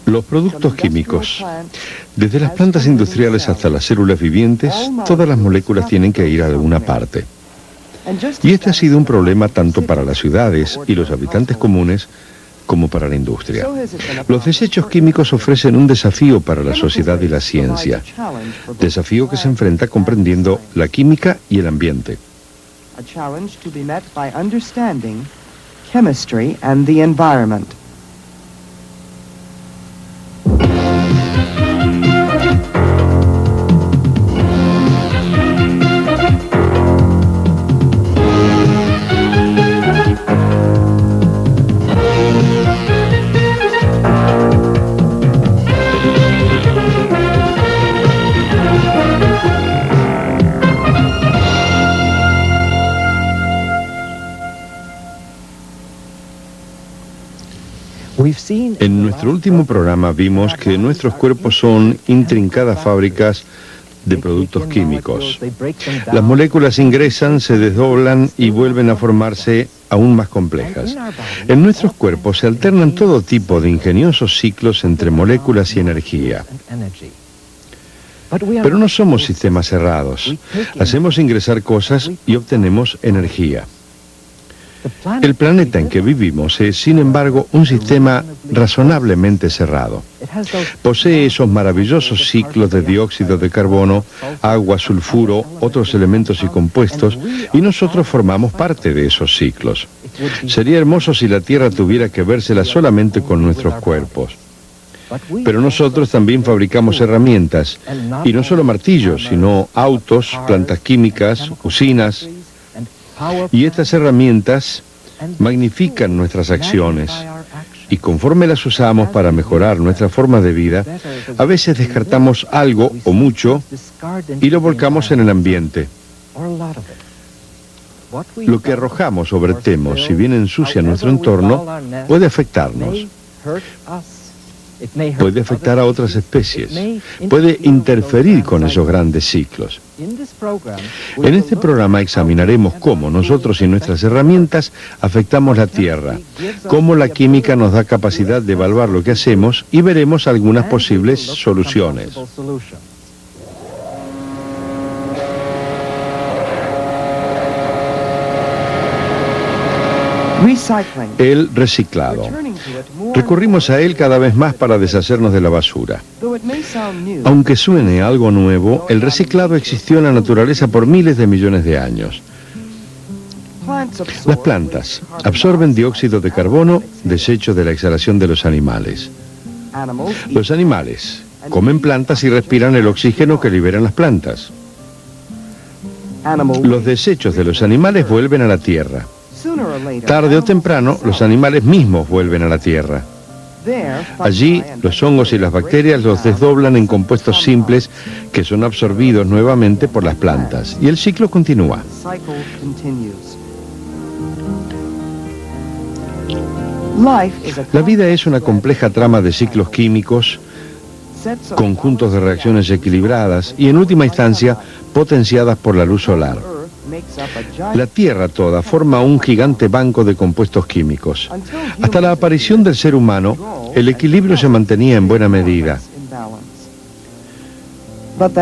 Los productos químicos. Desde las plantas industriales hasta las células vivientes, todas las moléculas tienen que ir a alguna parte. Y este ha sido un problema tanto para las ciudades y los habitantes comunes como para la industria. Los desechos químicos ofrecen un desafío para la sociedad y la ciencia. Desafío que se enfrenta comprendiendo la química y el ambiente. A challenge to be met by understanding chemistry and the environment. En nuestro último programa vimos que nuestros cuerpos son intrincadas fábricas de productos químicos. Las moléculas ingresan, se desdoblan y vuelven a formarse aún más complejas. En nuestros cuerpos se alternan todo tipo de ingeniosos ciclos entre moléculas y energía. Pero no somos sistemas cerrados. Hacemos ingresar cosas y obtenemos energía. El planeta en que vivimos es, sin embargo, un sistema razonablemente cerrado. Posee esos maravillosos ciclos de dióxido de carbono, agua, sulfuro, otros elementos y compuestos, y nosotros formamos parte de esos ciclos. Sería hermoso si la Tierra tuviera que vérsela solamente con nuestros cuerpos. Pero nosotros también fabricamos herramientas, y no solo martillos, sino autos, plantas químicas, usinas. Y estas herramientas magnifican nuestras acciones. Y conforme las usamos para mejorar nuestra forma de vida, a veces descartamos algo o mucho y lo volcamos en el ambiente. Lo que arrojamos o vertemos, si bien ensucia nuestro entorno, puede afectarnos. Puede afectar a otras especies, puede interferir con esos grandes ciclos. En este programa examinaremos cómo nosotros y nuestras herramientas afectamos la Tierra, cómo la química nos da capacidad de evaluar lo que hacemos y veremos algunas posibles soluciones. El reciclado. Recurrimos a él cada vez más para deshacernos de la basura. Aunque suene algo nuevo, el reciclado existió en la naturaleza por miles de millones de años. Las plantas absorben dióxido de carbono, desecho de la exhalación de los animales. Los animales comen plantas y respiran el oxígeno que liberan las plantas. Los desechos de los animales vuelven a la tierra. Tarde o temprano, los animales mismos vuelven a la tierra. Allí, los hongos y las bacterias los desdoblan en compuestos simples que son absorbidos nuevamente por las plantas. Y el ciclo continúa. La vida es una compleja trama de ciclos químicos, conjuntos de reacciones equilibradas y, en última instancia, potenciadas por la luz solar. La Tierra toda forma un gigante banco de compuestos químicos. Hasta la aparición del ser humano, el equilibrio se mantenía en buena medida.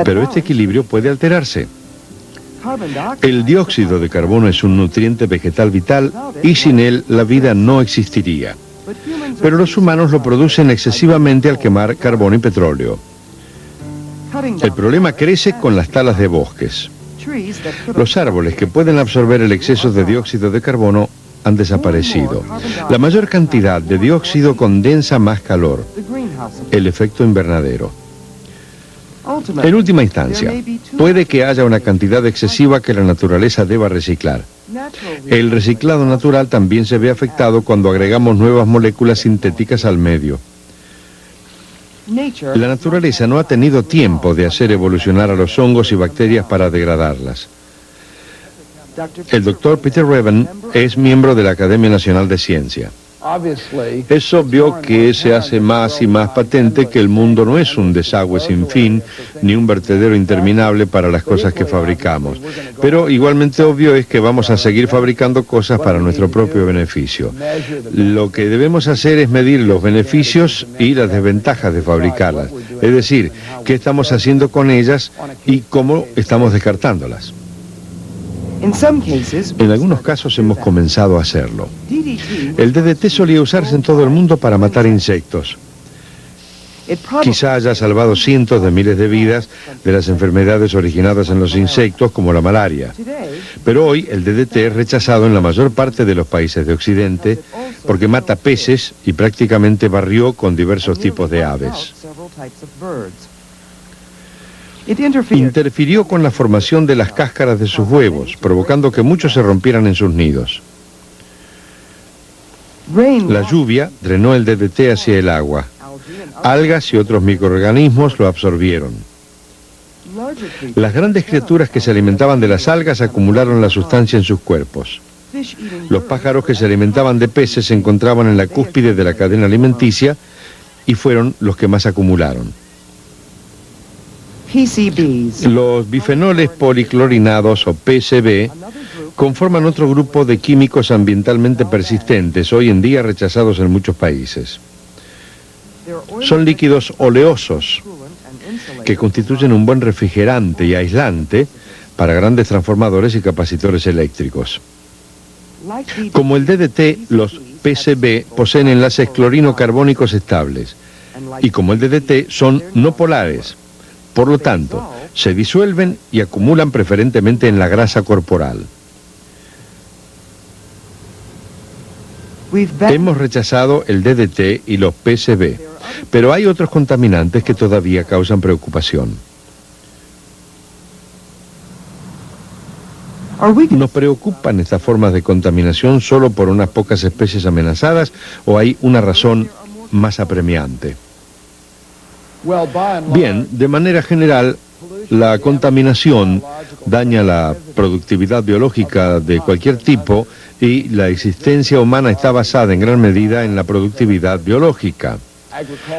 Pero este equilibrio puede alterarse. El dióxido de carbono es un nutriente vegetal vital y sin él la vida no existiría. Pero los humanos lo producen excesivamente al quemar carbón y petróleo. El problema crece con las talas de bosques. Los árboles que pueden absorber el exceso de dióxido de carbono han desaparecido. La mayor cantidad de dióxido condensa más calor, el efecto invernadero. En última instancia, puede que haya una cantidad excesiva que la naturaleza deba reciclar. El reciclado natural también se ve afectado cuando agregamos nuevas moléculas sintéticas al medio. La naturaleza no ha tenido tiempo de hacer evolucionar a los hongos y bacterias para degradarlas. El doctor Peter Reven es miembro de la Academia Nacional de Ciencia. Es obvio que se hace más y más patente que el mundo no es un desagüe sin fin, ni un vertedero interminable para las cosas que fabricamos. Pero igualmente obvio es que vamos a seguir fabricando cosas para nuestro propio beneficio. Lo que debemos hacer es medir los beneficios y las desventajas de fabricarlas. Es decir, qué estamos haciendo con ellas y cómo estamos descartándolas. En algunos casos hemos comenzado a hacerlo. El DDT solía usarse en todo el mundo para matar insectos. Quizá haya salvado cientos de miles de vidas de las enfermedades originadas en los insectos, como la malaria. Pero hoy el DDT es rechazado en la mayor parte de los países de Occidente porque mata peces y prácticamente barrió con diversos tipos de aves. Interfirió con la formación de las cáscaras de sus huevos, provocando que muchos se rompieran en sus nidos. La lluvia drenó el DDT hacia el agua. Algas y otros microorganismos lo absorbieron. Las grandes criaturas que se alimentaban de las algas acumularon la sustancia en sus cuerpos. Los pájaros que se alimentaban de peces se encontraban en la cúspide de la cadena alimenticia y fueron los que más acumularon. Los bifenoles policlorinados, o PCB, conforman otro grupo de químicos ambientalmente persistentes, hoy en día rechazados en muchos países. Son líquidos oleosos que constituyen un buen refrigerante y aislante para grandes transformadores y capacitores eléctricos. Como el DDT, los PCB poseen enlaces clorino-carbónicos estables y como el DDT son no polares. Por lo tanto, se disuelven y acumulan preferentemente en la grasa corporal. Hemos rechazado el DDT y los PCB, pero hay otros contaminantes que todavía causan preocupación. ¿Nos preocupan estas formas de contaminación solo por unas pocas especies amenazadas o hay una razón más apremiante? Bien, de manera general, la contaminación daña la productividad biológica de cualquier tipo y la existencia humana está basada en gran medida en la productividad biológica.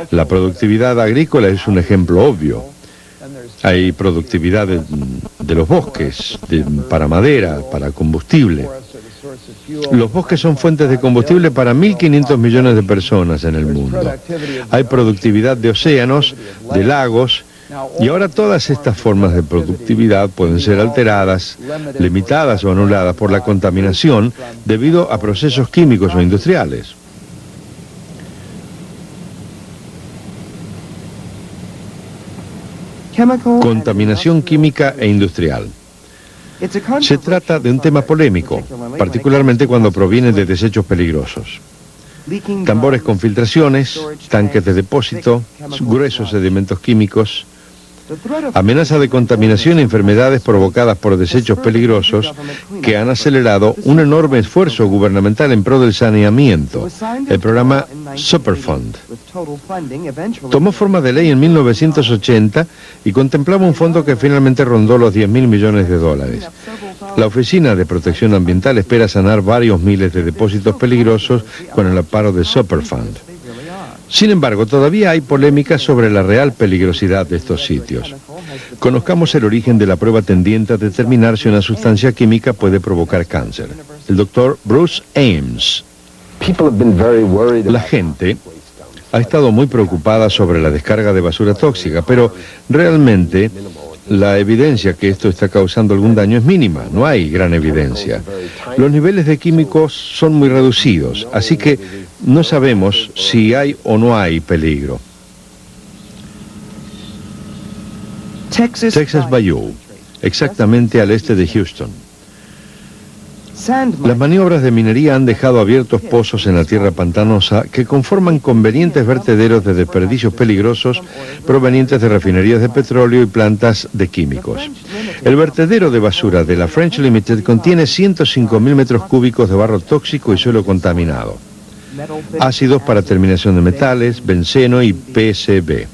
La productividad agrícola es un ejemplo obvio. Hay productividad de los bosques, para madera, para combustible. Los bosques son fuentes de combustible para 1.500 millones de personas en el mundo. Hay productividad de océanos, de lagos, y ahora todas estas formas de productividad pueden ser alteradas, limitadas o anuladas por la contaminación debido a procesos químicos o industriales. Contaminación química e industrial. Se trata de un tema polémico, particularmente cuando proviene de desechos peligrosos. Tambores con filtraciones, tanques de depósito, gruesos sedimentos químicos, amenaza de contaminación y enfermedades provocadas por desechos peligrosos que han acelerado un enorme esfuerzo gubernamental en pro del saneamiento, el programa Superfund. Tomó forma de ley en 1980 y contemplaba un fondo que finalmente rondó los 10.000 millones de dólares. La Oficina de Protección Ambiental espera sanar varios miles de depósitos peligrosos con el amparo de Superfund. Sin embargo, todavía hay polémica sobre la real peligrosidad de estos sitios. Conozcamos el origen de la prueba tendiente a determinar si una sustancia química puede provocar cáncer. El doctor Bruce Ames. La gente ha estado muy preocupada sobre la descarga de basura tóxica, pero realmente la evidencia que esto está causando algún daño es mínima, no hay gran evidencia. Los niveles de químicos son muy reducidos, así que no sabemos si hay o no hay peligro. Texas Bayou, exactamente al este de Houston. Las maniobras de minería han dejado abiertos pozos en la tierra pantanosa que conforman convenientes vertederos de desperdicios peligrosos provenientes de refinerías de petróleo y plantas de químicos. El vertedero de basura de la French Limited contiene 105.000 metros cúbicos de barro tóxico y suelo contaminado, ácidos para terminación de metales, benceno y PCB.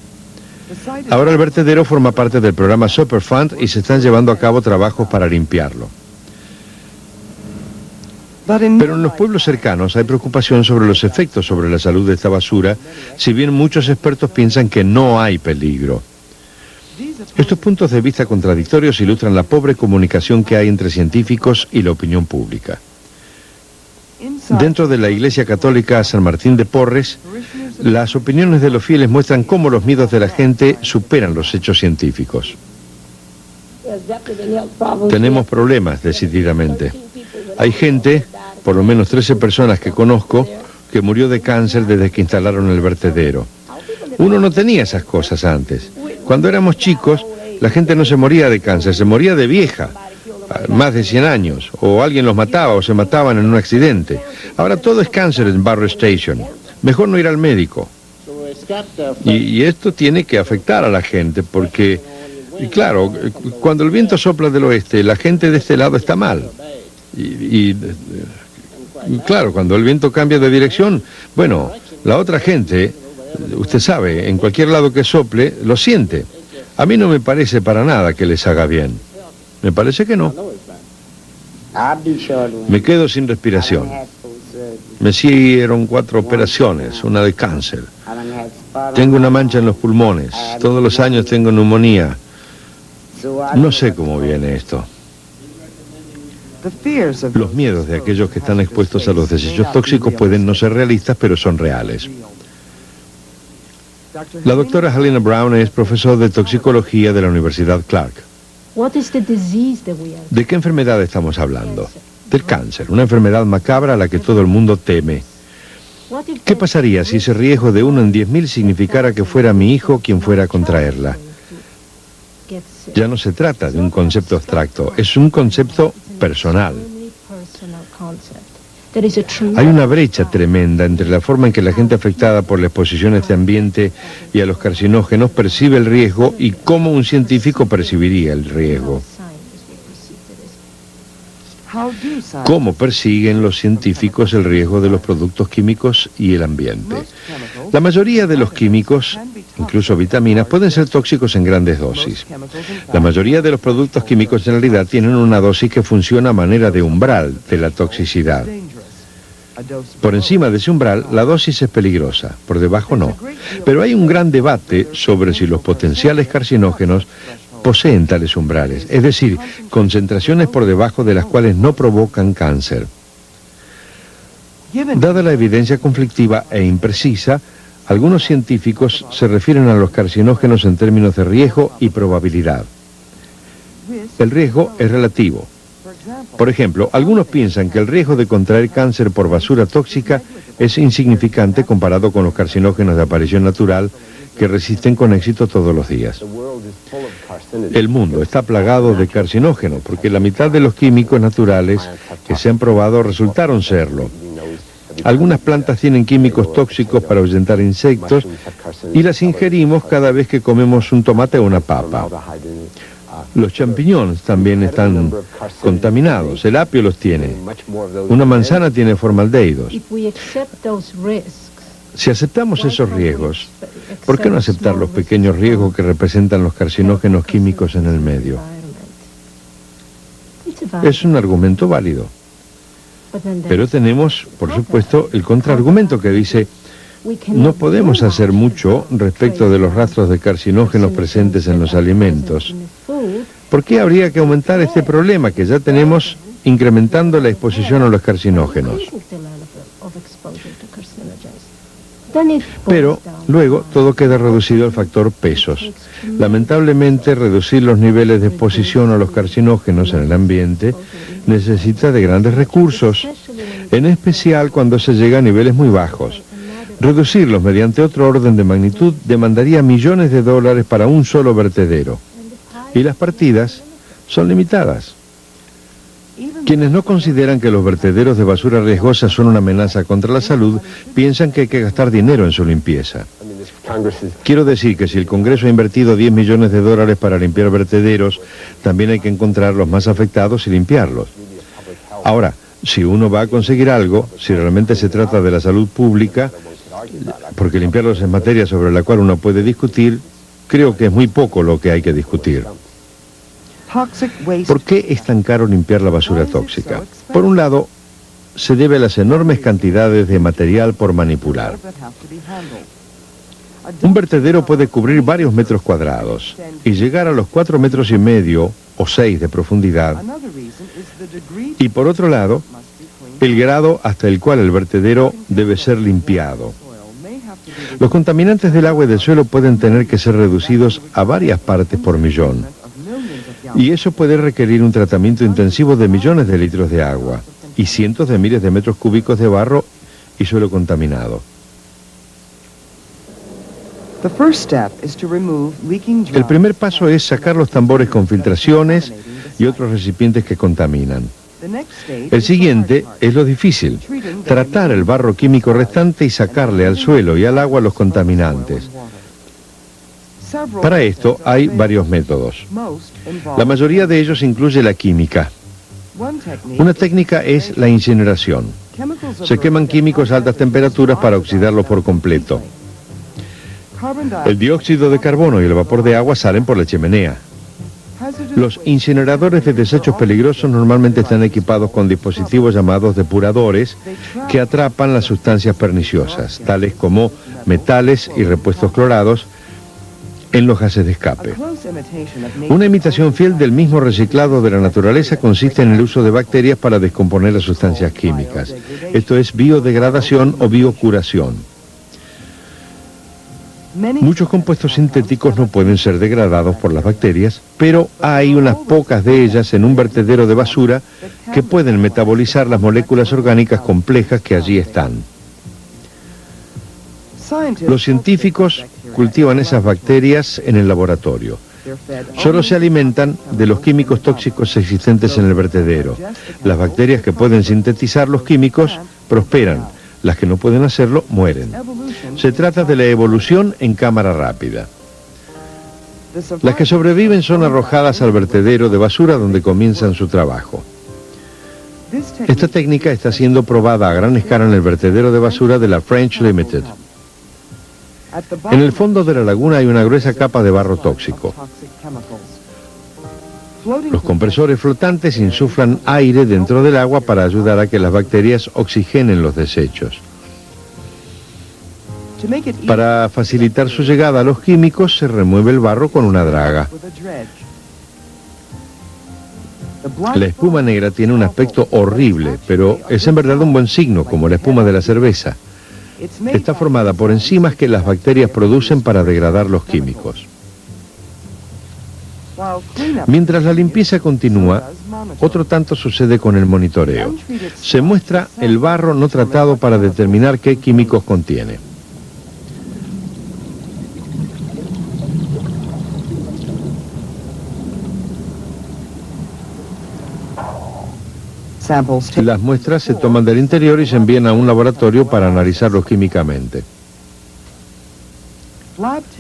Ahora el vertedero forma parte del programa Superfund y se están llevando a cabo trabajos para limpiarlo. Pero en los pueblos cercanos hay preocupación sobre los efectos sobre la salud de esta basura, si bien muchos expertos piensan que no hay peligro. Estos puntos de vista contradictorios ilustran la pobre comunicación que hay entre científicos y la opinión pública. Dentro de la Iglesia Católica San Martín de Porres, las opiniones de los fieles muestran cómo los miedos de la gente superan los hechos científicos. Tenemos problemas, decididamente. Hay gente, por lo menos 13 personas que conozco, que murió de cáncer desde que instalaron el vertedero. Uno no tenía esas cosas antes. Cuando éramos chicos, la gente no se moría de cáncer, se moría de vieja, más de 100 años, o alguien los mataba o se mataban en un accidente. Ahora todo es cáncer en Barrow Station. Mejor no ir al médico. Y esto tiene que afectar a la gente, porque, y claro, cuando el viento sopla del oeste, la gente de este lado está mal. Y claro, cuando el viento cambia de dirección, bueno, la otra gente, usted sabe, en cualquier lado que sople, lo siente. A mí no me parece para nada que les haga bien. Me parece que no. Me quedo sin respiración. Me hicieron 4 operaciones, una de cáncer. Tengo una mancha en los pulmones. Todos los años tengo neumonía. No sé cómo viene esto. Los miedos de aquellos que están expuestos a los desechos tóxicos pueden no ser realistas, pero son reales. La doctora Helena Brown es profesora de toxicología de la Universidad Clark. ¿De qué enfermedad estamos hablando? Del cáncer, una enfermedad macabra a la que todo el mundo teme. ¿Qué pasaría si ese riesgo de 1 en 10.000 significara que fuera mi hijo quien fuera a contraerla? Ya no se trata de un concepto abstracto, es un concepto personal. Hay una brecha tremenda entre la forma en que la gente afectada por la exposición a este ambiente y a los carcinógenos percibe el riesgo y cómo un científico percibiría el riesgo. ¿Cómo persiguen los científicos el riesgo de los productos químicos y el ambiente? La mayoría de los químicos, incluso vitaminas, pueden ser tóxicos en grandes dosis. La mayoría de los productos químicos en realidad tienen una dosis que funciona a manera de umbral de la toxicidad. Por encima de ese umbral, la dosis es peligrosa, por debajo no. Pero hay un gran debate sobre si los potenciales carcinógenos poseen tales umbrales, es decir, concentraciones por debajo de las cuales no provocan cáncer. Dada la evidencia conflictiva e imprecisa, algunos científicos se refieren a los carcinógenos en términos de riesgo y probabilidad. El riesgo es relativo. Por ejemplo, algunos piensan que el riesgo de contraer cáncer por basura tóxica es insignificante comparado con los carcinógenos de aparición natural que resisten con éxito todos los días. El mundo está plagado de carcinógenos porque la mitad de los químicos naturales que se han probado resultaron serlo. Algunas plantas tienen químicos tóxicos para ahuyentar insectos y las ingerimos cada vez que comemos un tomate o una papa. Los champiñones también están contaminados, el apio los tiene. Una manzana tiene formaldehídos. Si aceptamos esos riesgos, ¿por qué no aceptar los pequeños riesgos que representan los carcinógenos químicos en el medio? Es un argumento válido. Pero tenemos, por supuesto, el contraargumento que dice: no podemos hacer mucho respecto de los rastros de carcinógenos presentes en los alimentos. ¿Por qué habría que aumentar este problema que ya tenemos incrementando la exposición a los carcinógenos? Pero luego todo queda reducido al factor pesos. Lamentablemente, reducir los niveles de exposición a los carcinógenos en el ambiente necesita de grandes recursos, en especial cuando se llega a niveles muy bajos. Reducirlos mediante otro orden de magnitud demandaría millones de dólares para un solo vertedero. Y las partidas son limitadas. Quienes no consideran que los vertederos de basura riesgosa son una amenaza contra la salud, piensan que hay que gastar dinero en su limpieza. Quiero decir que si el Congreso ha invertido 10 millones de dólares para limpiar vertederos, también hay que encontrar los más afectados y limpiarlos. Ahora, si uno va a conseguir algo, si realmente se trata de la salud pública, porque limpiarlos es materia sobre la cual uno puede discutir, creo que es muy poco lo que hay que discutir. ¿Por qué es tan caro limpiar la basura tóxica? Por un lado, se debe a las enormes cantidades de material por manipular. Un vertedero puede cubrir varios metros cuadrados y llegar a los 4,5 metros o 6 de profundidad. Y por otro lado, el grado hasta el cual el vertedero debe ser limpiado. Los contaminantes del agua y del suelo pueden tener que ser reducidos a varias partes por millón. Y eso puede requerir un tratamiento intensivo de millones de litros de agua y cientos de miles de metros cúbicos de barro y suelo contaminado. El primer paso es sacar los tambores con filtraciones y otros recipientes que contaminan. El siguiente es lo difícil, tratar el barro químico restante y sacarle al suelo y al agua los contaminantes. Para esto hay varios métodos. La mayoría de ellos incluye la química. Una técnica es la incineración. Se queman químicos a altas temperaturas para oxidarlos por completo. El dióxido de carbono y el vapor de agua salen por la chimenea. Los incineradores de desechos peligrosos normalmente están equipados con dispositivos llamados depuradores que atrapan las sustancias perniciosas, tales como metales y repuestos clorados, en los gases de escape. Una imitación fiel del mismo reciclado de la naturaleza consiste en el uso de bacterias para descomponer las sustancias químicas. Esto es biodegradación o biocuración. Muchos compuestos sintéticos no pueden ser degradados por las bacterias, pero hay unas pocas de ellas en un vertedero de basura que pueden metabolizar las moléculas orgánicas complejas que allí están. Los científicos cultivan esas bacterias en el laboratorio. Solo se alimentan de los químicos tóxicos existentes en el vertedero. Las bacterias que pueden sintetizar los químicos prosperan. Las que no pueden hacerlo, mueren. Se trata de la evolución en cámara rápida. Las que sobreviven son arrojadas al vertedero de basura donde comienzan su trabajo. Esta técnica está siendo probada a gran escala en el vertedero de basura de la French Limited. En el fondo de la laguna hay una gruesa capa de barro tóxico. Los compresores flotantes insuflan aire dentro del agua para ayudar a que las bacterias oxigenen los desechos. Para facilitar su llegada a los químicos, se remueve el barro con una draga. La espuma negra tiene un aspecto horrible, pero es en verdad un buen signo, como la espuma de la cerveza. Está formada por enzimas que las bacterias producen para degradar los químicos. Mientras la limpieza continúa, otro tanto sucede con el monitoreo. Se muestra el barro no tratado para determinar qué químicos contiene. Las muestras se toman del interior y se envían a un laboratorio para analizarlos químicamente.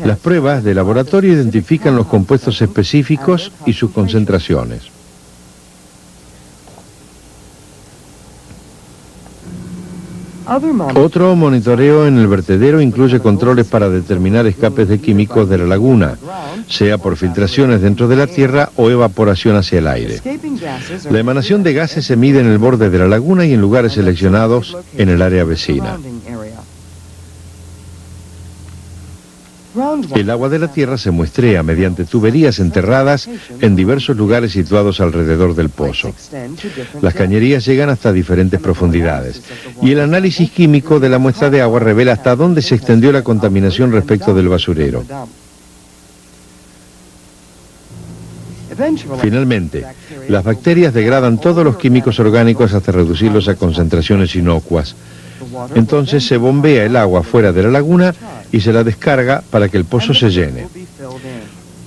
Las pruebas de laboratorio identifican los compuestos específicos y sus concentraciones. Otro monitoreo en el vertedero incluye controles para determinar escapes de químicos de la laguna, sea por filtraciones dentro de la tierra o evaporación hacia el aire. La emanación de gases se mide en el borde de la laguna y en lugares seleccionados en el área vecina. El agua de la tierra se muestrea mediante tuberías enterradas en diversos lugares situados alrededor del pozo. Las cañerías llegan hasta diferentes profundidades y el análisis químico de la muestra de agua revela hasta dónde se extendió la contaminación respecto del basurero. Finalmente, las bacterias degradan todos los químicos orgánicos hasta reducirlos a concentraciones inocuas. Entonces se bombea el agua fuera de la laguna y se la descarga para que el pozo se llene.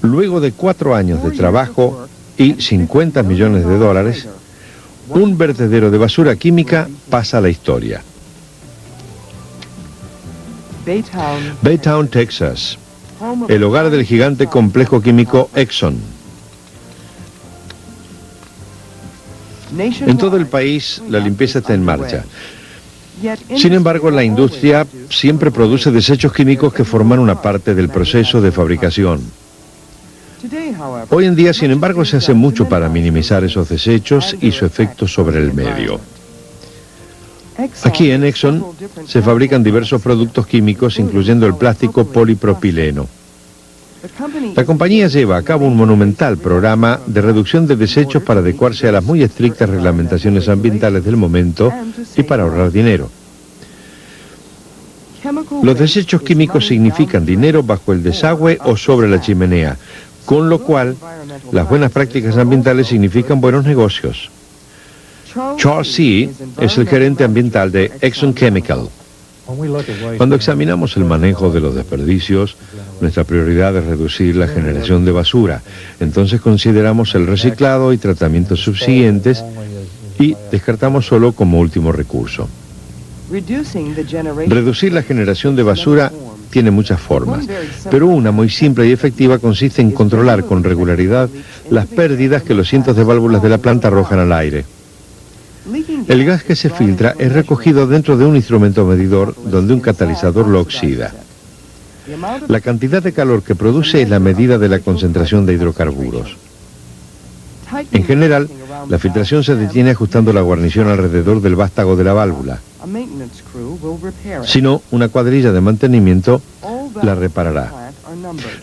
Luego de 4 años de trabajo y 50 millones de dólares, un vertedero de basura química pasa a la historia. Baytown, Texas, el hogar del gigante complejo químico Exxon. En todo el país, la limpieza está en marcha. Sin embargo, la industria siempre produce desechos químicos que forman una parte del proceso de fabricación. Hoy en día, sin embargo, se hace mucho para minimizar esos desechos y su efecto sobre el medio. Aquí en Exxon se fabrican diversos productos químicos, incluyendo el plástico polipropileno. La compañía lleva a cabo un monumental programa de reducción de desechos para adecuarse a las muy estrictas reglamentaciones ambientales del momento y para ahorrar dinero. Los desechos químicos significan dinero bajo el desagüe o sobre la chimenea, con lo cual las buenas prácticas ambientales significan buenos negocios. Charles C. es el gerente ambiental de Exxon Chemical. Cuando examinamos el manejo de los desperdicios, nuestra prioridad es reducir la generación de basura. Entonces consideramos el reciclado y tratamientos subsiguientes y descartamos solo como último recurso. Reducir la generación de basura tiene muchas formas, pero una muy simple y efectiva consiste en controlar con regularidad las pérdidas que los cientos de válvulas de la planta arrojan al aire. El gas que se filtra es recogido dentro de un instrumento medidor donde un catalizador lo oxida. La cantidad de calor que produce es la medida de la concentración de hidrocarburos. En general, la filtración se detiene ajustando la guarnición alrededor del vástago de la válvula. Si no, una cuadrilla de mantenimiento la reparará.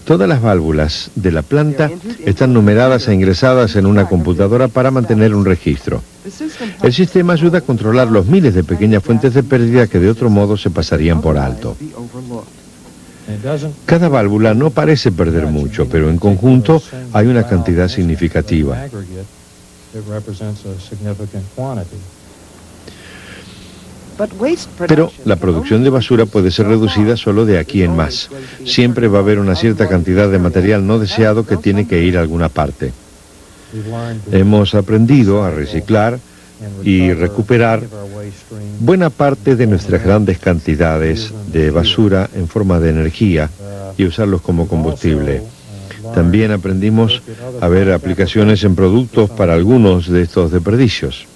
Todas las válvulas de la planta están numeradas e ingresadas en una computadora para mantener un registro. El sistema ayuda a controlar los miles de pequeñas fuentes de pérdida que de otro modo se pasarían por alto. Cada válvula no parece perder mucho, pero en conjunto hay una cantidad significativa. Pero la producción de basura puede ser reducida solo de aquí en más. Siempre va a haber una cierta cantidad de material no deseado que tiene que ir a alguna parte. Hemos aprendido a reciclar y recuperar buena parte de nuestras grandes cantidades de basura en forma de energía y usarlos como combustible. También aprendimos a ver aplicaciones en productos para algunos de estos desperdicios.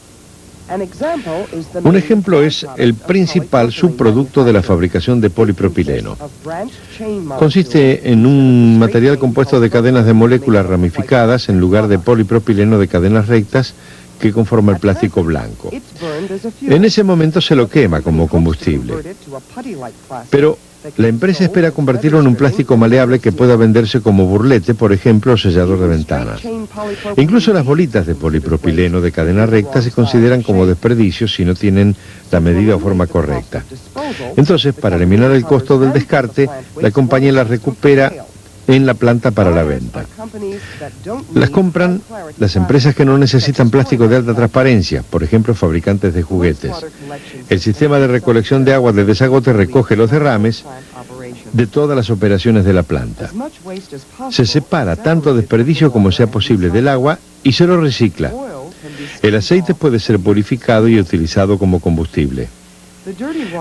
Un ejemplo es el principal subproducto de la fabricación de polipropileno. Consiste en un material compuesto de cadenas de moléculas ramificadas en lugar de polipropileno de cadenas rectas que conforma el plástico blanco. En ese momento se lo quema como combustible. Pero la empresa espera convertirlo en un plástico maleable que pueda venderse como burlete, por ejemplo, sellador de ventanas. Incluso las bolitas de polipropileno de cadena recta se consideran como desperdicios si no tienen la medida o forma correcta. Entonces, para eliminar el costo del descarte, la compañía las recupera en la planta para la venta. Las compran las empresas que no necesitan plástico de alta transparencia, por ejemplo, fabricantes de juguetes. El sistema de recolección de agua de desagote recoge los derrames de todas las operaciones de la planta. Se separa tanto desperdicio como sea posible del agua y se lo recicla. El aceite puede ser purificado y utilizado como combustible.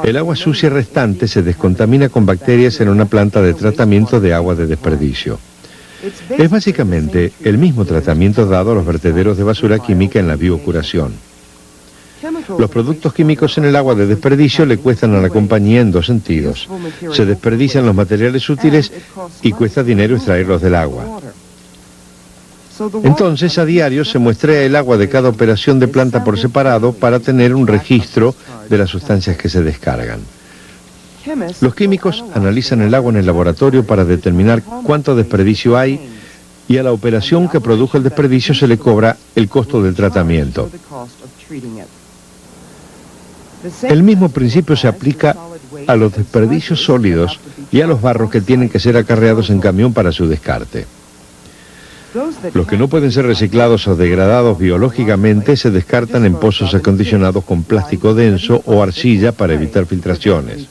El agua sucia restante se descontamina con bacterias en una planta de tratamiento de agua de desperdicio. Es básicamente el mismo tratamiento dado a los vertederos de basura química en la biocuración. Los productos químicos en el agua de desperdicio le cuestan a la compañía en dos sentidos. Se desperdician los materiales útiles y cuesta dinero extraerlos del agua. Entonces, a diario se muestrea el agua de cada operación de planta por separado para tener un registro de las sustancias que se descargan. Los químicos analizan el agua en el laboratorio para determinar cuánto desperdicio hay y a la operación que produjo el desperdicio se le cobra el costo del tratamiento. El mismo principio se aplica a los desperdicios sólidos y a los barros que tienen que ser acarreados en camión para su descarte. Los que no pueden ser reciclados o degradados biológicamente se descartan en pozos acondicionados con plástico denso o arcilla para evitar filtraciones.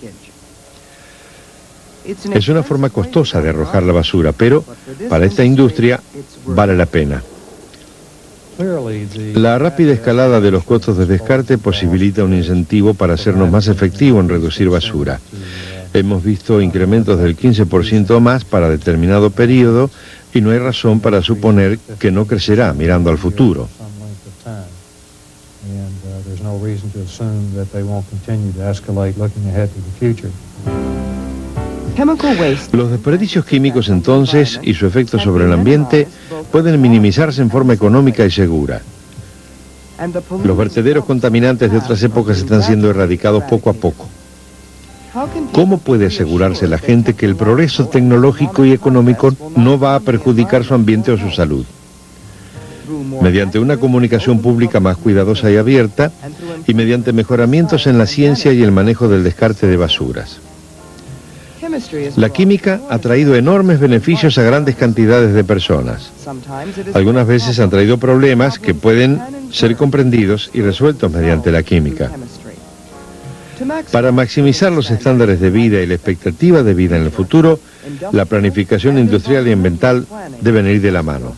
Es una forma costosa de arrojar la basura, pero para esta industria vale la pena. La rápida escalada de los costos de descarte posibilita un incentivo para hacernos más efectivos en reducir basura. Hemos visto incrementos del 15% o más para determinado periodo y no hay razón para suponer que no crecerá mirando al futuro. Los desperdicios químicos entonces y su efecto sobre el ambiente pueden minimizarse en forma económica y segura. Los vertederos contaminantes de otras épocas están siendo erradicados poco a poco. ¿Cómo puede asegurarse la gente que el progreso tecnológico y económico no va a perjudicar su ambiente o su salud? Mediante una comunicación pública más cuidadosa y abierta, y mediante mejoramientos en la ciencia y el manejo del descarte de basuras. La química ha traído enormes beneficios a grandes cantidades de personas. Algunas veces han traído problemas que pueden ser comprendidos y resueltos mediante la química. Para maximizar los estándares de vida y la expectativa de vida en el futuro, la planificación industrial y ambiental deben ir de la mano.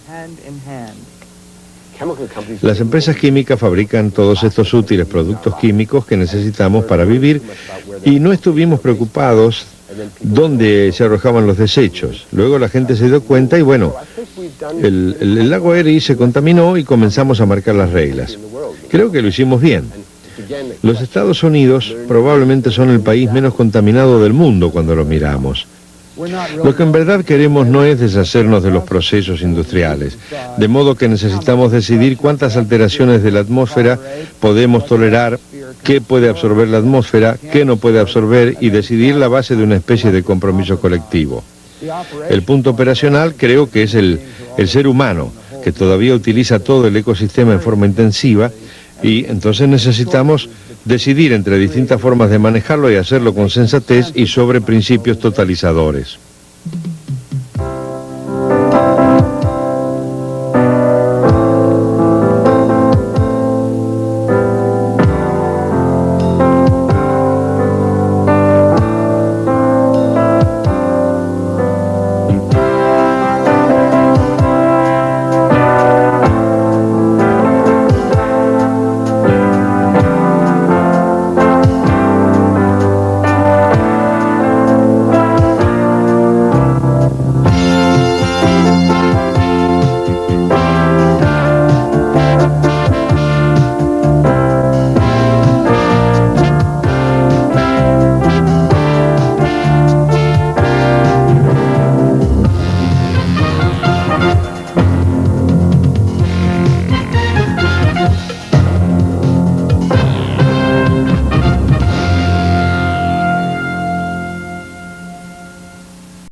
Las empresas químicas fabrican todos estos útiles productos químicos que necesitamos para vivir y no estuvimos preocupados dónde se arrojaban los desechos. Luego la gente se dio cuenta y bueno, el lago Erie se contaminó y comenzamos a marcar las reglas. Creo que lo hicimos bien. Los Estados Unidos probablemente son el país menos contaminado del mundo cuando lo miramos. Lo que en verdad queremos no es deshacernos de los procesos industriales, de modo que necesitamos decidir cuántas alteraciones de la atmósfera podemos tolerar, qué puede absorber la atmósfera, qué no puede absorber y decidir la base de una especie de compromiso colectivo. El punto operacional creo que es el ser humano, que todavía utiliza todo el ecosistema en forma intensiva y entonces necesitamos decidir entre distintas formas de manejarlo y hacerlo con sensatez y sobre principios totalizadores.